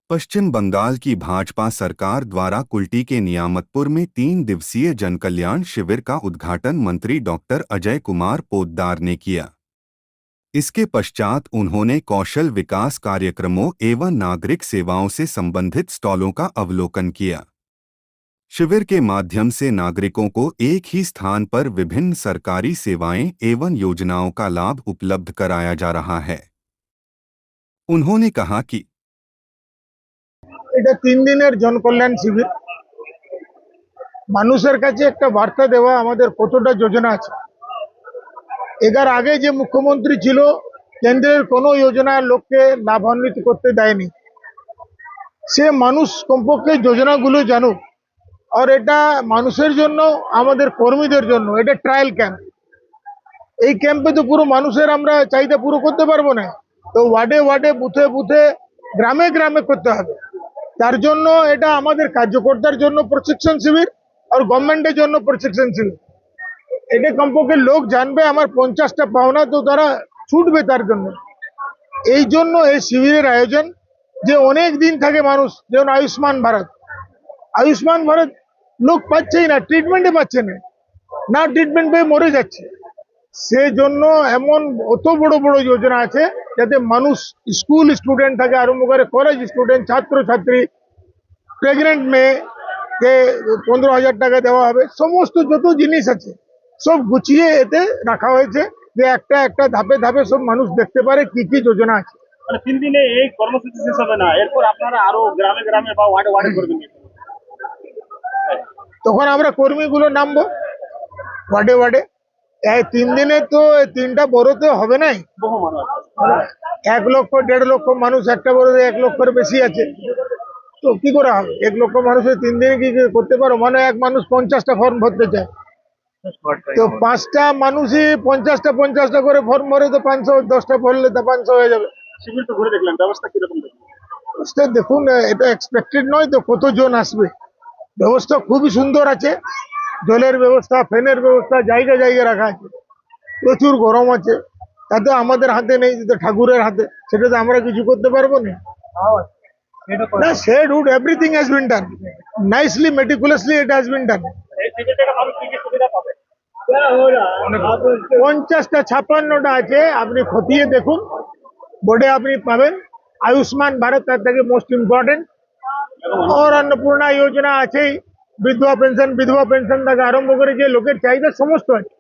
पश्चिम बंगाल की भाजपा सरकार द्वारा कुल्टी के नियामतपुर में 3 दिवसीय जनकल्याण शिविर का उद्घाटन मंत्री डॉक्टर अजय कुमार पोद्दार ने किया। इसके पश्चात उन्होंने कौशल विकास कार्यक्रमों एवं नागरिक सेवाओं से संबंधित स्टॉलों का अवलोकन किया। शिविर के माध्यम से नागरिकों को एक ही स्थान पर विभिन्न सरकारी सेवाएं एवं योजनाओं का लाभ उपलब्ध कराया जा रहा है। उन्होंने कहा कि এটা 3 দিনের জনকল্যাণ শিবির। মানুষের কাছে একটা বার্তা দেওয়া আমাদের কতটা যোজনা আছে। এর আগে যে মুখ্যমন্ত্রী ছিল কেন্দ্রের কোনো যোজনা লোককে লাভান্বিত করতে দেয়নি, সে মানুষ কমপক্ষে যোজনাগুলো জানুক। আর এটা মানুষের জন্য, আমাদের কর্মীদের জন্য এটা ট্রায়াল ক্যাম্প। এই ক্যাম্পে তো পুরো মানুষের আমরা চাহিদা পুরো করতে পারবো না, তো ওয়ার্ডে ওয়ার্ডে বুথে বুথে গ্রামে গ্রামে করতে হবে। তার জন্য এটা আমাদের কার্যকর্তার জন্য প্রশিক্ষণ শিবির আর গভর্নমেন্টের জন্য প্রশিক্ষণ শিবির। এটা কমপক্ষে লোক জানবে আমার 50টা পাওনা, তো তারা ছুটবে তার জন্য। এই জন্য এই শিবিরের আয়োজন, যে অনেক দিন থাকে মানুষ, যেমন আয়ুষ্মান ভারত লোক পাচ্ছেই না, ট্রিটমেন্টে পাচ্ছে না, না ট্রিটমেন্ট পেয়ে মরে যাচ্ছে। সেই জন্য এমন অত বড় বড় যোজনা আছে যাতে মানুষ, স্কুল স্টুডেন্ট থেকে আরম্ভ করে কলেজ স্টুডেন্ট, ছাত্র ছাত্রী, প্রেগনেন্ট মেয়েকে 15,000 টাকা দেওয়া হবে। সমস্ত যত জিনিস আছে সব গুছিয়ে এতে রাখা হয়েছে, যে একটা একটা ধাপে ধাপে সব মানুষ দেখতে পারে কি কি যোজনা আছে। মানে 3 দিনে এই কর্মসূচি শেষ হবে না, এরপর আপনারা আরো গ্রামে গ্রামে বা ওয়ার্ডে ওয়ার্ডে করবেন। তখন আমরা কর্মীগুলো নামবো ওয়ার্ডে ওয়ার্ডে। এই 3 দিনে তো 3টা বড়তে হবে নাই। বহু মানুষ 1 লক্ষ 1.5 লক্ষ মানুষ, একটা বড়তে 1 লক্ষের বেশি আছে, তো কি করে হবে? 1 লক্ষ মানুষের 3 দিনে কি করতে পারো? মানে এক মানুষ 50টা ফর্ম ভরতে চায়, তো 5টা মানুষই 50টা করে ফর্ম ভরে, তো 500, 10টা ভরলে তো 500 হয়ে যাবে। শিবির তো ঘুরে দেখলেন, ব্যবস্থা কিরকম দেখলেন? দেখুন, এটা এক্সপেক্টেড নয় তো কতজন আসবে। ব্যবস্থা খুবই সুন্দর আছে, জলের ব্যবস্থা, ফ্যানের ব্যবস্থা জায়গা জায়গা রাখা আছে। প্রচুর গরম আছে, তাতে আমাদের হাতে নেই, যেটা ঠাকুরের হাতে, সেটা তো আমরা কিছু করতে পারবো না। না, she'd would everything has been done nicely, meticulously it has been done. এই শিবির থেকে মানুষ কি কি সুবিধা পাবে? 50টা 56টা আছে, আপনি খতিয়ে দেখুন, বোর্ডে আপনি পাবেন। আয়ুষ্মান ভারত তার থেকে মোস্ট ইম্পর্টেন্ট, और अन्नपूर्णा योजना আছে, বিধবা পেনশন থেকে আরম্ভ করে যে লোকের চাহিদা সমস্ত আছে।